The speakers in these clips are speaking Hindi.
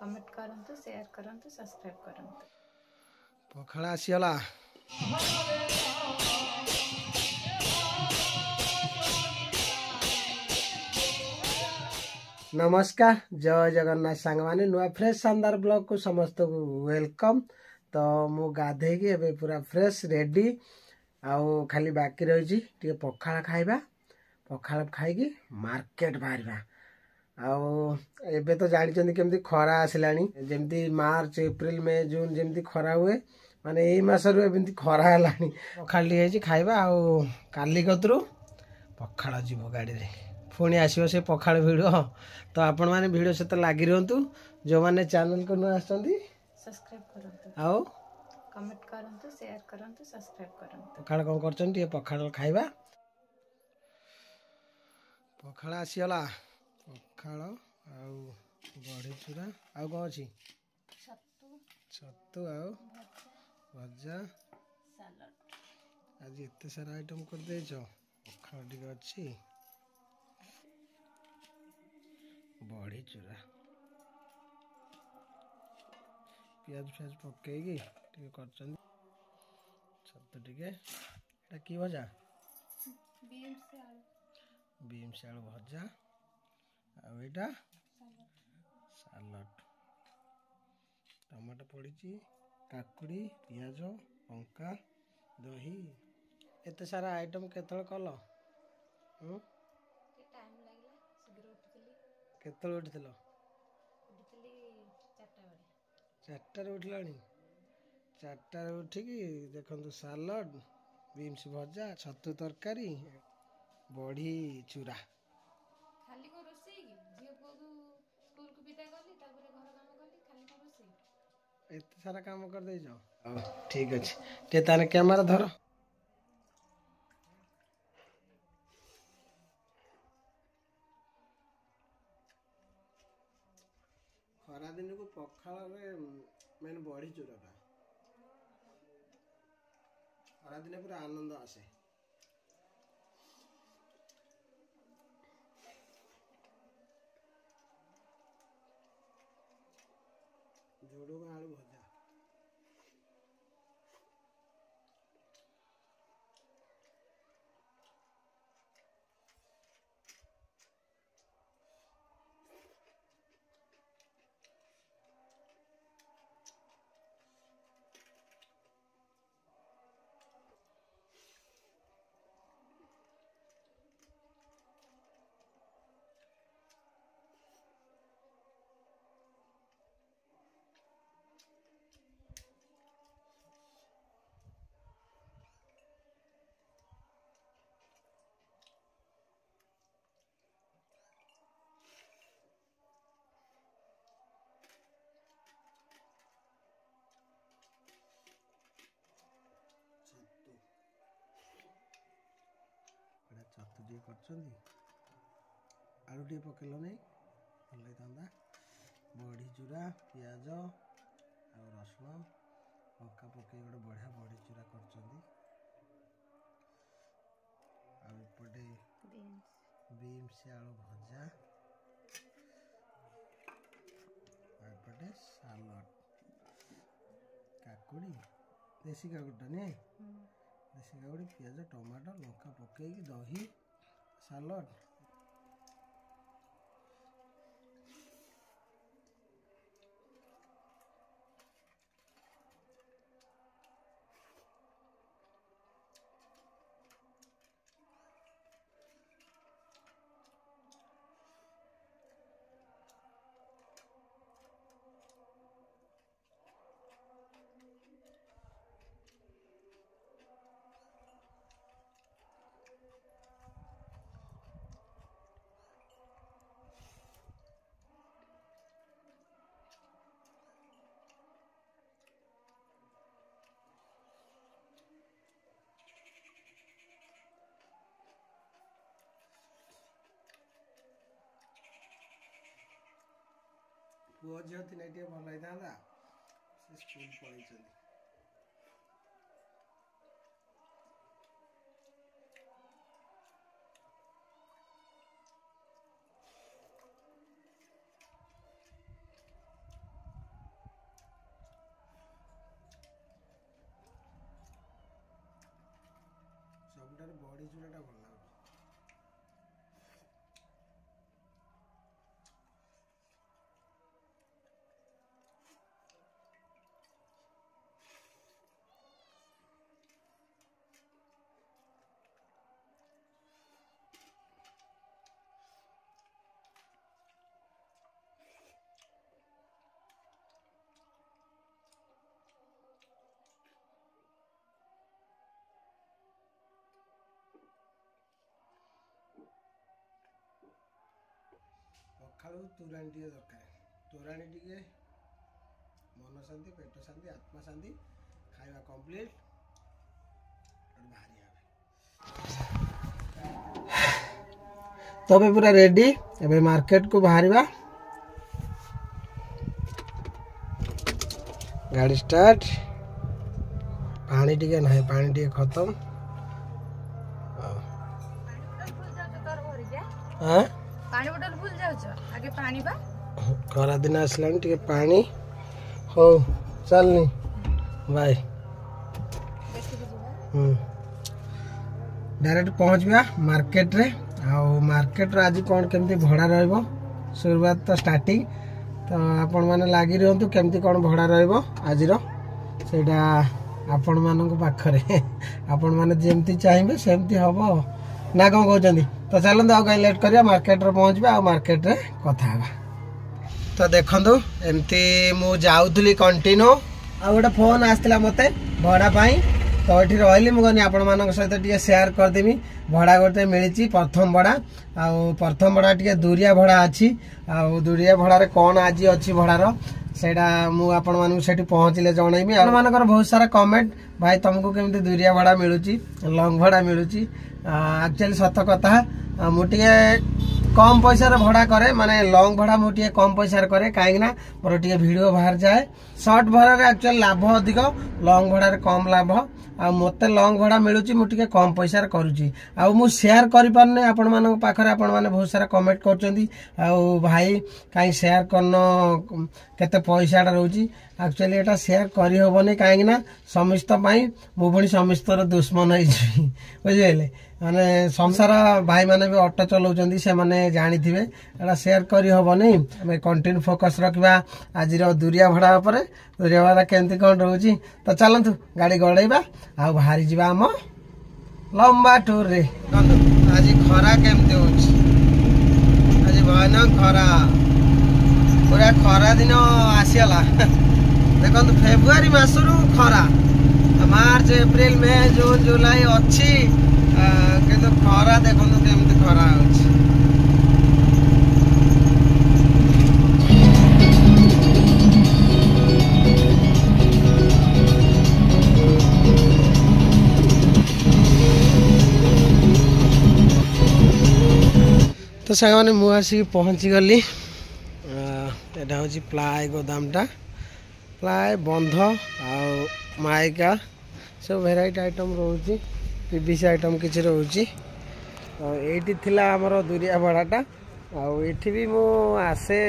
कमेंट करंतु शेयर करंतु सब्सक्राइब करंतु। पखाड़ आसीगला। नमस्कार जय जगन्नाथ सांग माने नुआ फ्रेश शानदार ब्लॉग को समस्त को वेलकम। तो मु गाधे की एबे पूरा फ्रेश रेडी आउ खाली बाकी रही टे पखाड़ खाइबा। पखाड़ खाइकी मार्केट बाहरवा आउ एबे तो जानी केमती खरा आसलानी जेमती मार्च एप्रिल मे जून जेमती खरा हुए माने एई मासरु एमती खरा हलानी। पखाड़ ली खाइबा आउ काली कतरू पखाड़ जीवो गाड़ी रे पुणी आसो से पखाड़ भिडियो। तो आपण माने भिडियो सहित लगी रहंतु जो माने चैनल को न आछंती सब्सक्राइब करंतु आउ कमेंट करंतु शेयर करंतु सब्सक्राइब करंतु। पखाड़ कोन करछन टे पखाड़ खाइबा। पखाड़ आसीगला पखाड़ आउ बड़ी चूरा आउ कौन अच्छी छतु आउ भजा आज एत सारा आइटम कर देछ। पखाड़ टिके अच्छी बड़ी चूरा पियाज फियाज पकईकी टिके करछन। छतु टिके एटा की भजा बीन्स आलू भजा आउ एटा सालड टमाटो पड़ी काकुड़ी पियाज लंका दही एत सारा आइटम केतल कल केतल उठिल 4टार उठिलानी 4टार उठिकी देखु सालड बीन्स भजा छतु तरकारी बड़ी चूरा खाली को रोसई झियो को स्कूल को विदा करली तापर घर काम करली खाली को रोसई एत सारा काम कर देछ। ठीक अछि टे ताने कैमरा धर। खरा दिन को पखाड़ मेन बड़ी चूराटा खरा दिन पूरा आनंद आसे। झुडुग आलू भजा छतु टे कर आलू टे पकेल नहीं भल था। बड़ी चूरा पियाज आ रसुण लंका पकई गोटे बढ़िया बड़ी चूरा करपटे बीन्स आलू भजा एपटे सालड काकुड़ी देसी काकुड़ीटा नहीं देसी काकुड़ी पियाज टमाटो लंका पकईकी दही सालड पुओ झील तीन टे भल होता से स्कूल पलैं। ସବୁଠାରୁ ବଡ଼ି ଚୁରାଟା ଭଲ ଲାଗୁଛି। ପଖାଳକୁ ତୋରାଣି ଟିକେ ଦରକାର। ତୋରାଣି ଟିକେ ମନ ଶାନ୍ତି, ପେଟ ଶାନ୍ତି, ଆତ୍ମା ଶାନ୍ତି, ଖାଇବା କମ୍ପ୍ଲିଟ୍ ବାହାରି হবে। ତ ଏବେ ପୁରା ରେଡି। ଏବେ ମାର୍କେଟକୁ ବାହାରିବା। ଗାଡ଼ି ଷ୍ଟାର୍ଟ। ପାଣି ଟିକେ ନାହିଁ, ପାଣି ଟିକେ ଖତମ। हाँ पानी बोतल भूल जाउछ आगे पानी बा खरा दिन आसलानी टिके पानी हो चलनी बाय डायरेक्ट पहुँच गया मार्केट रे। आउ मार्केट रे आज कौन केमती भड़ा रहइबो शुरुआत तो स्टार्टिंग तो आपण माने लागी रहंतु केमती कौन भड़ा रहइबो आज रो सेटा आपण मानक पाखरे आपण माने जेमती चाहिबे सेमती हबो ना कौन कहते। तो चलते आउ कहीं लेट करिया मार्केट रे पहुँचबा आ मार्केट रे कथा हेबा। तो देखंतु एमती मु जाउथली कंटिन्यू आ गोटे फोन आसला मते भड़ा पाई तो ये रही मुझे आपण मान सहित टे सेयार करदेमी। भड़ा गोटे मिली प्रथम भड़ा प्रथम भड़ा टे दूरिया भड़ा अच्छी दूरिया भड़ा कौन आज अच्छी भड़ार सेटा मुझे पहुँचले जनइमी। आपर बहुत सारा कमेंट भाई तुमको केमती दूरिया भड़ा मिलूँ लंग भड़ा मिलूँ एक्चुअली सत कथा मुझे कम पैसा भड़ा करे माने लंग भड़ा मुझे कम पैसा करे कहीं मोर टे वीडियो बाहर जाए सर्ट भड़ा एक्चुअली लाभ अधिक लंग भड़ा कम लाभ आ मते लंग भड़ा मिलूँ मुझे कम पैसा करुँची आ मु शेयर कर पारे आपण मान पाखरे आपण मैंने बहुत सारा कमेंट कर भाई कहीं शेयर करन केते पैसा रोची एक्चुअली एटा शेयर करी होबनी कहीं समस्त मु पुणी समस्तर दुश्मन हो बुझे माने संसार भाई माने भी ऑटो चलाउछंदी से माने जानी थिबे एटा शेयर करी होबनी। हमें कंटिन्यू फोकस रखिबा आज दूरिया भड़ा उपरे दूरिया भड़ा केमती कौन रोची। तो चलतु गाड़ी गड़ेबा आ बाहरी जिबा हम लंबा टूर रे। आज खरा केमती होची आज भयानक खरा पूरा खरा दिन आसीला देखो फेब्रुआरी मासरू खरा मार्च एप्रिल मे जून जुलाई अच्छी किंतु खरा देखो केमती खरा होची। तो सागने मु आसिक पहुँची गली एटा हूँ प्लाय गोदामटा प्लाय बंध आइका सब भेराइटी आइटम रोची पीवीसी आइटम किसी रोची। तो ये थिला आमर दूरिया भड़ाटा आठी भी मु आसे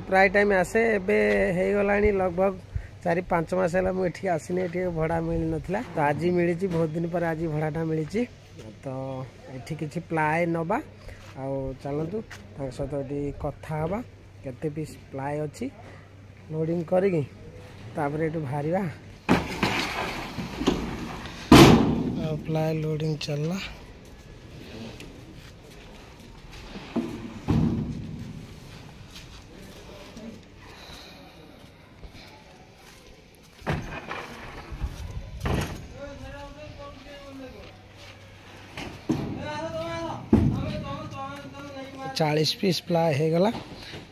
प्राय टाइम आसे एबे हो गला लगभग 4-5 मास है मुझे आसनी ये भड़ा मिल नाला तो आज मिली बहुत दिन पर आज भड़ाटा मिली। तो ये किसी प्लाय नवा चलतु सहित ये कथा हाँ केते पीस प्लाय अच्छी लोडिंग करी तापर ये बाहर प्लाय लोडिंग चलला। चालीस पीस प्लाय हो गला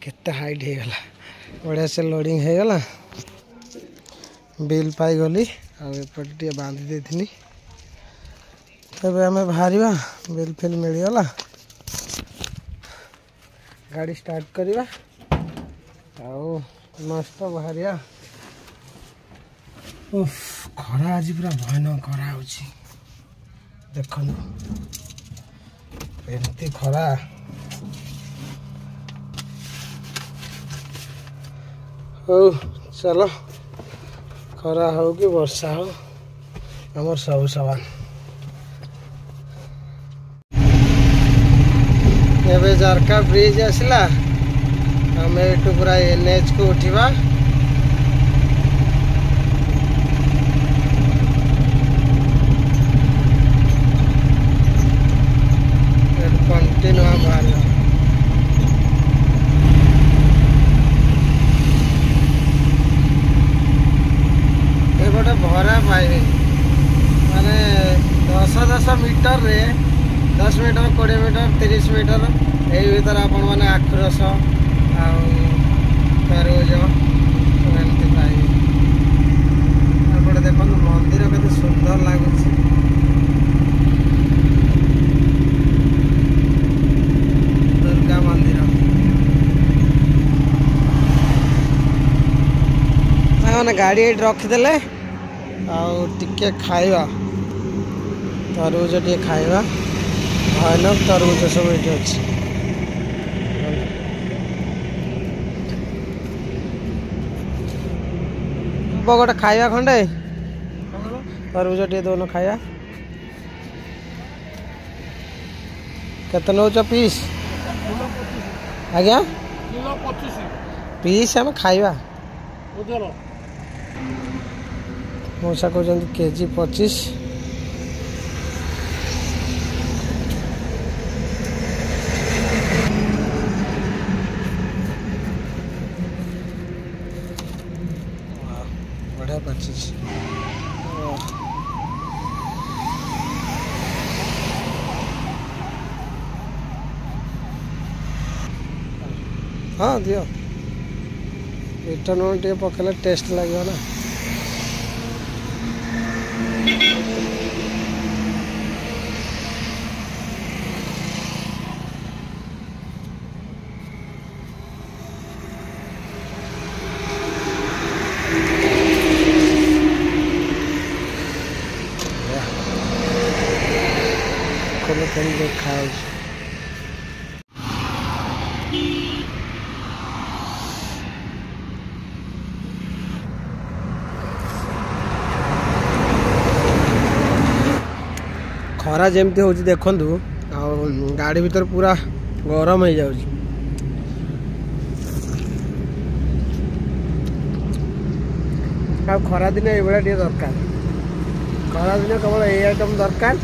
केते हाइट हो गला बढ़िया से लोडिंग हो गला बिल पाई गली आगे बांधी देथिनी। तबे हमें बाहर बिल फिल मिलगला गाड़ी स्टार्ट करवा मस्त बाहर खरा आज पूरा भयानक खरा हो देख एमती खरा हो चलो खरा हो कि वर्षा हो आमर सब समान एबे जारका ब्रिज आसला आम एटू पूरा एनएच को उठा कंटिन्यू बाहर ये गोटे भरा पाइबे माने 10 मीटर रे 10 मीटर 20 मीटर 30 मीटर यही भर आपण मैंने आखुरस तरबुज एमती पाइबे। एपटे देखो मंदिर के सुंदर लगुच दुर्गा मंदिर मैंने गाड़ी ये रखीदे आके खाइबा तरबुज टे खाइबा भयानक तरबुज सब ये अच्छी गोटे खाइबा खंडे तरबुज टे दोन खाइबा केते नौ पीस आज्ञा पीस आम खाइबा मौसा कहते केजी 25 बढ़िया 25 हाँ दियो एटा नून टे पकड़े टेस्ट लगे ना खाओ खरा जमती हूँ देखु गाड़ी भीतर पूरा गरम हो जाऊँ खरा दिन ये टे दरकार खरा दिन केवल ये आइटम दरकार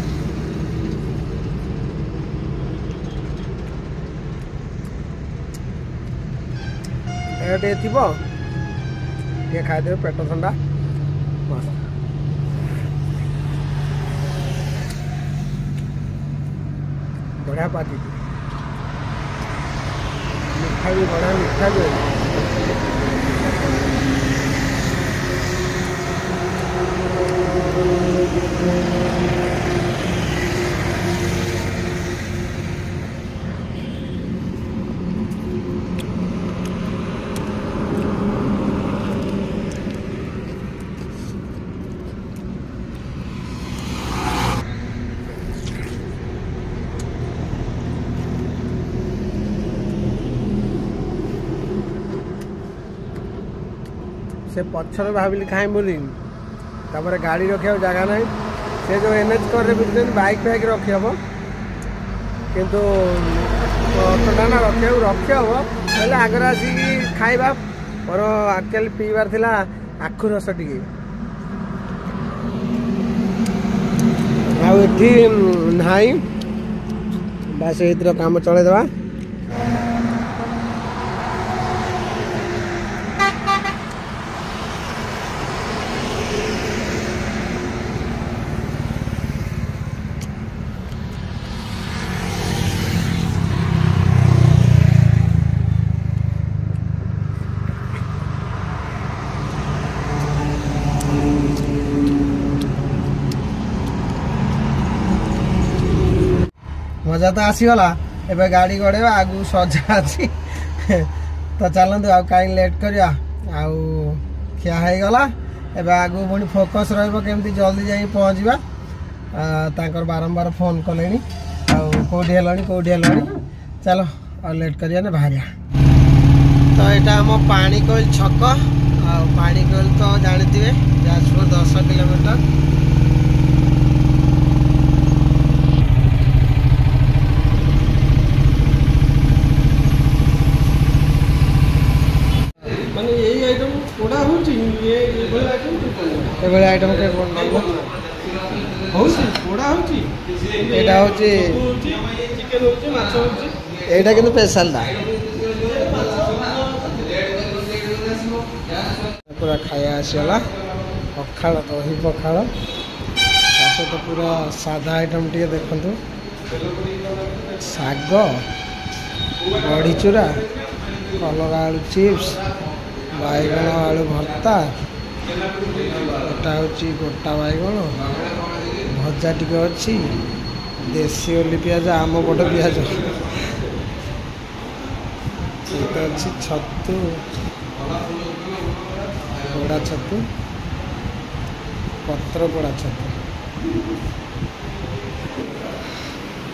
टे थी ये खाईदे पेट ठंडा बस बढ़िया पार्टी मिठा भी बढ़िया मिठा भी से पछर भाविली खाई बोली गाड़ी रखा जगह ना से जो एनएच कर बाइक फाइक रखी हम किंतु ऑटोटा ना रखी हम आगर आसिक खाइबा मोर आक्चुअली पीबार थिला आखु रस टी नाई बस ये काम चलैदेवा मजा तो आसीगला एबे गाड़ी गड़ेबा आगु सजा अच्छी तो चलतु आ कहीं लेट करिया आउ खिया हो गला एबे आगु पुणी फोकस रही जल्दी जाई पहुँचवा तांकर बारंबार फोन कले कौटी है चलो और लेट करिया ना बाहर तो यहाँ आम पाणीकोइल छक आ पाणीकोइल तो जानते जाजपुर 10 किलोमीटर माने यही आइटम कोड़ा होची ये एबळे आइटम के कोन होची कोड़ा होची एटा होची चिकन होची माछ होची एटा किंतु स्पेशल दा पूरा खाया आसीला पखाड़ दही पखाड़ तासे तो पूरा सादा आइटम टिके देखंतु साग बड़ी चूरा कलरा आलू चिप्स बैगण आलू भर्ता एटा हूँ गोटा बैगण भजा टिके अच्छी देसी ओली पिज आम पट पिज अच्छी छतु पोड़ा छतु पत्र पोड़ा छतु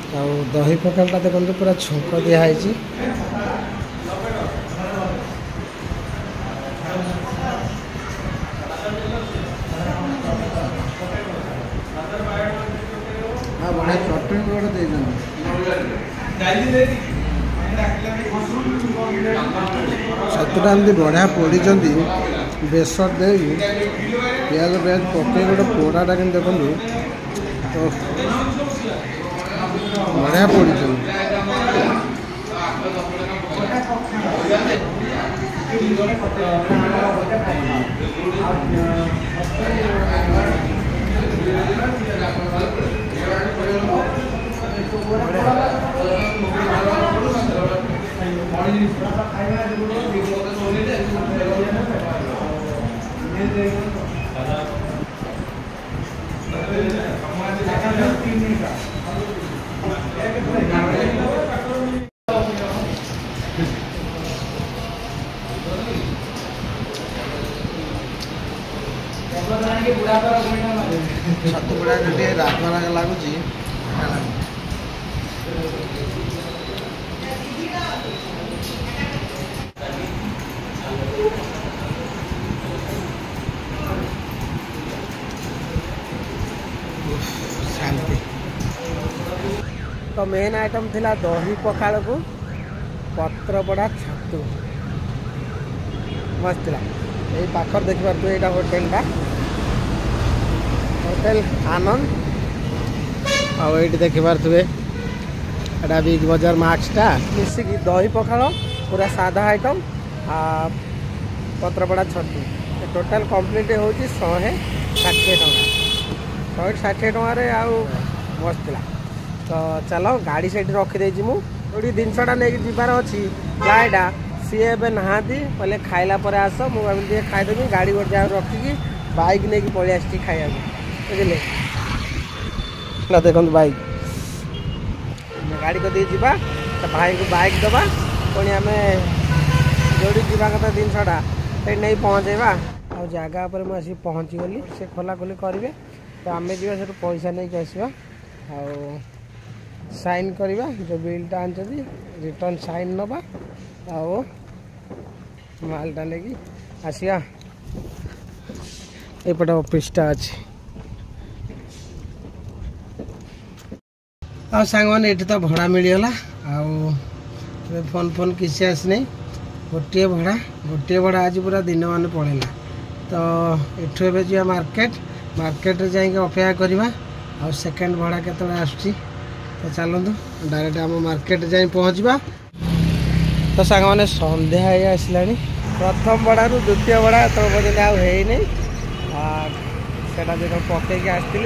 आ दही पखाड़ा देखो पूरा छुंक दिखाई बढ़िया चटनी गोटे छतुटा एमती बढ़िया पोड़ी बेसर दे पिज पिज पकई गोटे पोड़ाटा कि देखो तो बढ़िया पोड़ी छतु गुड़ा राग राग लगुच शांति तो मेन आइटम थिला दही पखाड़ को पत्र पड़ा छतु मस्त थिला यही पाखर देखि पारतु एटा होटेलटा होटेल आनंद आउ ये देखि पारे एटा बिग बजार मार्क्सटा मिसिकी दही पखाड़ पूरा सादा आइटम पत्रपड़ा छतु टोटाल कंप्लीट हो 160 टका 160 टकर आउ मस्त थिला तो चलो गाड़ी से रखीदे मुझे जिनसा नहीं जबार अच्छी गायटा सी ए नहांती बोले खाइला पर आस मुझे भाई खाईदेवी गाड़ी गोटे जगह रखिकी बाइक नहीं पलि आसी खाया बुझे देखो बाइक गाड़ी कदे जा भाई को बाइक दबा पुणी आम जो जा कथा जिनसा नहीं पहुँचेबा आ जगह पर मुझे पहुँची गली से खोला खोली करेंगे तो आम जा पैसा नहीं आसवा साइन करवा जो बिलटा आनी रिटर्न साइन नवा आओ मालटा लेकिन आसिया एपटे ऑफिसटा अच्छी आ सांग मैंने ये तो भड़ा मिलगला फोन फोन किसी आसनी गोटे भड़ा आज पूरा दिन मान पड़ेगा तो एठू ए जा मार्केट मार्केट जाइए अपेक्षा करवा आ सेकेंड भड़ा के आसुची तो चलतु डायरेक्ट आम मार्केट जाए पहुँचवा तो सांग मैंने संध्या ही आसला प्रथम भड़ा रू द्वितीय भड़ा तो पर्यटन आईनी से जो पकईकी आसती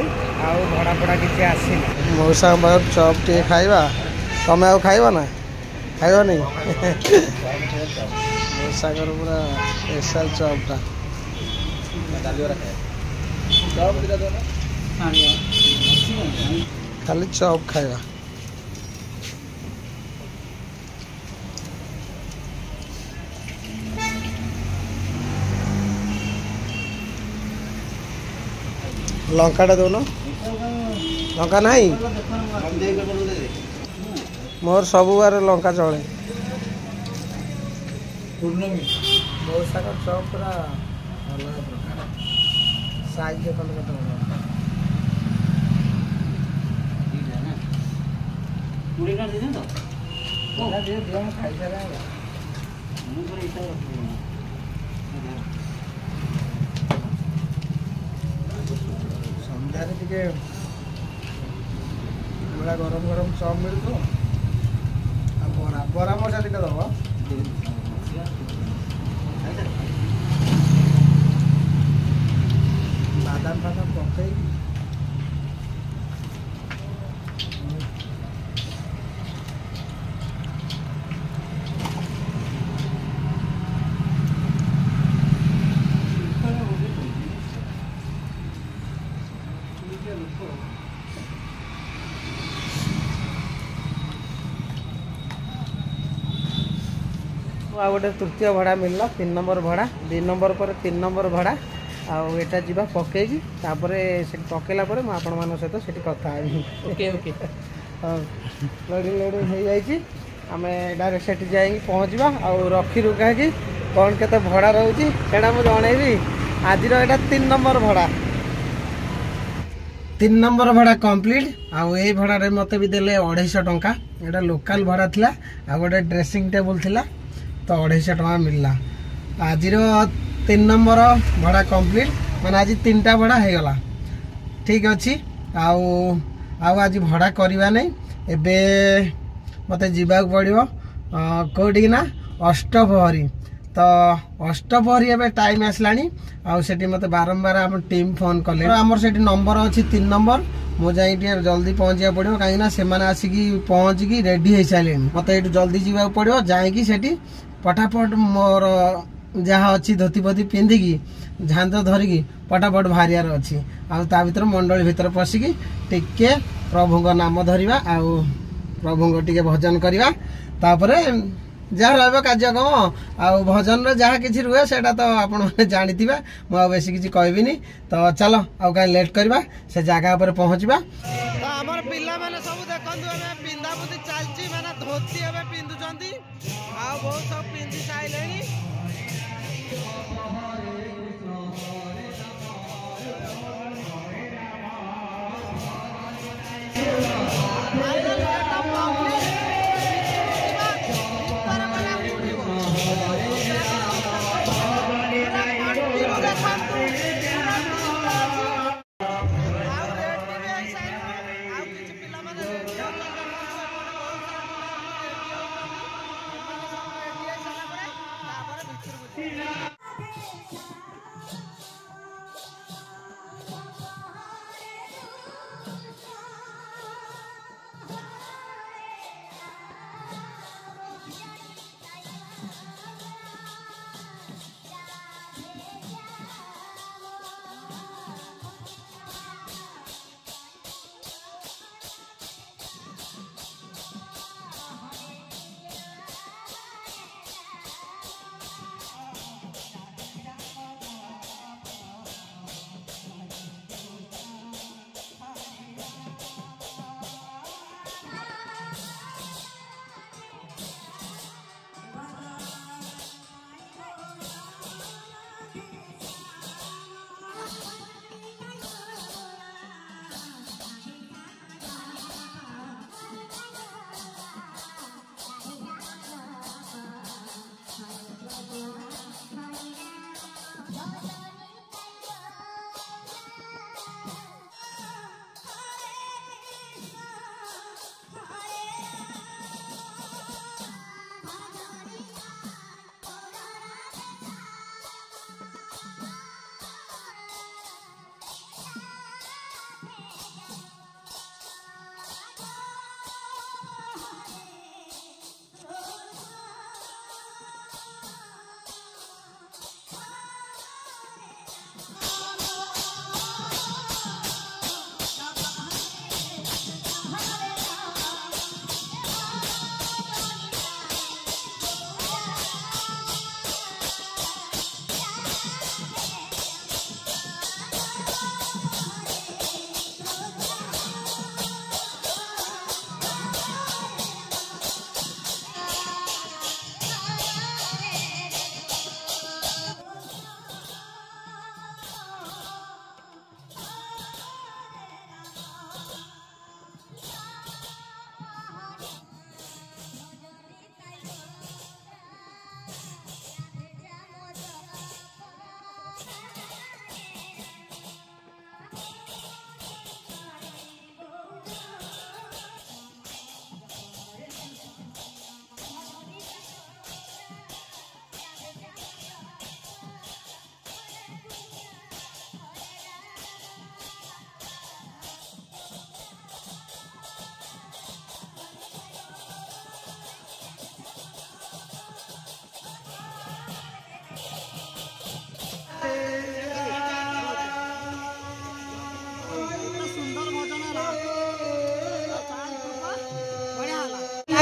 भड़ा फड़ा किसी आसी मौसा चप टे खाइबा तमें आउ खाइब ना खाइब नहीं मौसा पूरा स्पेशल चपटा खाली चप खाइबा लंकाटा दौन लंका नहीं मोर सब बार लंका चले मौसा चप पूरा अलग प्रकार साइज देखो ଟିକେ ବରା ଗରମ ଗରମ ଚପ୍ ମିଳୁଥିବ ଆଉ ବରା ବରା ମଜା ଦୁଇଟା ଦେବ ବାଦାମ ଫାଦାମ ପକେଇକି ଆଉ ଗୋଟେ ତୃତୀୟ ଭଡ଼ା ମିଳିଲା 3 ନମ୍ବର ଭଡ଼ା 2 ନମ୍ବର ପରେ 3 ନମ୍ବର ଭଡ଼ା ଆଉ ଏଇଟା ଯିବା ପକେଇକି ତାପରେ ସେଠି ପକେଇଲା ପରେ ମୁଁ ଆପଣମାନଙ୍କ ସହିତ ସେଠି କଥା ହେବି ଓକେ ଓକେ ହଁ ଲୋଡ଼ିଂ ଲୋଡ଼ିଂ ହେଇଯାଇଛି ଆମେ ଡାଇରେକ୍ଟ ସେଠି ଯାଇକି ପହଞ୍ଚିବା ଆଉ ରଖି ରୁଖାକି କ'ଣ କେତେ ଭଡ଼ା ରହୁଛି ସେଇଟା ମୁଁ ଜଣେଇବି ଆଜିର ଏଇଟା 3 ନମ୍ବର ଭଡ଼ା 3 ନମ୍ବର ଭଡ଼ା କମ୍ପ୍ଲିଟ୍ ଆଉ ଏଇ ଭଡ଼ାରେ ମୋତେ ବି ଦେଲେ 250 ଟଙ୍କା ଏଇଟା ଲୋକାଲ ଭଡ଼ା ଥିଲା ଆଉ ଗୋଟେ ଡ୍ରେସିଂ ଟେବୁଲ୍ ଥିଲା ତ 250 ଟଙ୍କା ମିଳିଲା ଆଜିର 3 ନମ୍ବର ଭଡ଼ା କମ୍ପ୍ଲିଟ୍ ମାନେ ଆଜି 3ଟା ଭଡ଼ା ହେଇଗଲା ଠିକ୍ ଅଛି ଆଉ ଆଜି ଭଡ଼ା କରିବା ନାହିଁ ଏବେ ମୋତେ ଯିବାକୁ ପଡ଼ିବ କେଉଁଠିକି ନା ଅଷ୍ଟପ୍ରହରୀ ତ ଅଷ୍ଟପ୍ରହରୀ ଏବେ ଟାଇମ୍ ଆସିଲାଣି ଆଉ ସେଠି ମୋତେ ବାରମ୍ବାର ଆମ ଟିମ୍ ଫୋନ୍ କଲେ ଆମର ସେଠି ନମ୍ବର ଅଛି 3 ନମ୍ବର ମୁଁ ଯାଇ ଟିକେ ଜଲ୍ଦି ପହଞ୍ଚିବାକୁ ପଡ଼ିବ କାହିଁକିନା ସେମାନେ ଆସିକି ପହଞ୍ଚିକି ରେଡ଼ି ହେଇସାରିଲେଣି ମୋତେ ଏଇଠୁ ଜଲ୍ଦି ଯିବାକୁ ପଡ଼ିବ ଯାଇକି ସେଠି ପଟାପଟ ମୋର ଯାହା ଅଛି ଧୋତି ଫୋତି ପିନ୍ଧିକି ଝାଞ୍ଜ ଧରିକି ପଟାପଟ ବାହାରିବାର ଅଛି ଆଉ ତା ଭିତରେ ମଣ୍ଡଳୀ ଭିତରେ ପଶିକି ଟିକେ ପ୍ରଭୁଙ୍କ ନାମ ଧରିବା ଆଉ ପ୍ରଭୁଙ୍କ ଟିକେ ଭଜନ କରିବା ତାପରେ ଯାହା ରହିବ କାର୍ଯ୍ୟକ୍ରମ ଆଉ ଭଜନରେ ଯାହା କିଛି ରୁହେ ସେଇଟା ତ ଆପଣମାନେ ଜାଣିଥିବେ ମୁଁ ଆଉ ବେଶୀ କିଛି କହିବିନି ତ ଚାଲ ଆଉ କାହିଁ ଲେଟ୍ କରିବା ସେ ଜାଗା ଉପରେ ପହଞ୍ଚିବା ତ ଆମର ପିଲାମାନେ ସବୁ ଦେଖନ୍ତୁ ଏବେ ପିନ୍ଧାପିନ୍ଧି ଚାଲିଛି ମାନେ ଧୋତି ଏବେ ପିନ୍ଧୁଛନ୍ତି ଆଉ ବହୁତ ସବୁ ପିନ୍ଧି ସାରିଲେଣି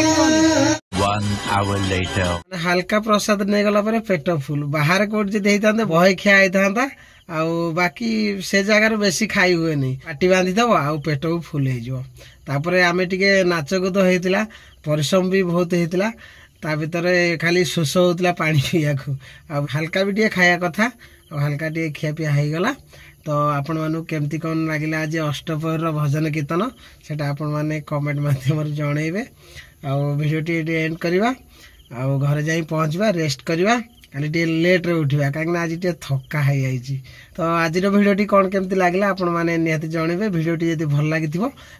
1 hour later. हाल्का प्रसाद नहीं गला पर पेट फुल बाहर कोट जदि होता बहे खिया होता आउ बाकी से जगार बेसी खाई हुए नहीं पाटी बांधी दब आउ पेट भी फुल हो आम टे नाचकूद होता परिश्रम भी बहुत होता ता भर खाली शोष होता पानी पीया को हाल्का भी टे खाया कथा हाल्का टे खिया पिया हो गला तो आपण मानू केमती कौन लगे आज अष्टप्रहर भजन कीर्तन से आपण मैंने कमेंट मध्यम जनइबे भिडियो टी एंड करवा घर जा पहुँचवा रेस्ट करवा खाली टे लेट रे उठा कहीं आज टे थका है तो आज भिडियो कौन केमती लगला आपण मैंने निहाती जनइबे भिडियो जब भल लगी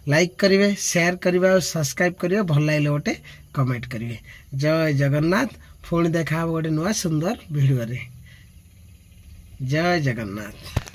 लाइक करेंगे शेयर करेंगे और सब्सक्राइब करेंगे भल लगे गोटे कमेंट करेंगे। जय जगन्नाथ पुणी देखा गोटे नुआ सुंदर भिडियो रे। जय जगन्नाथ।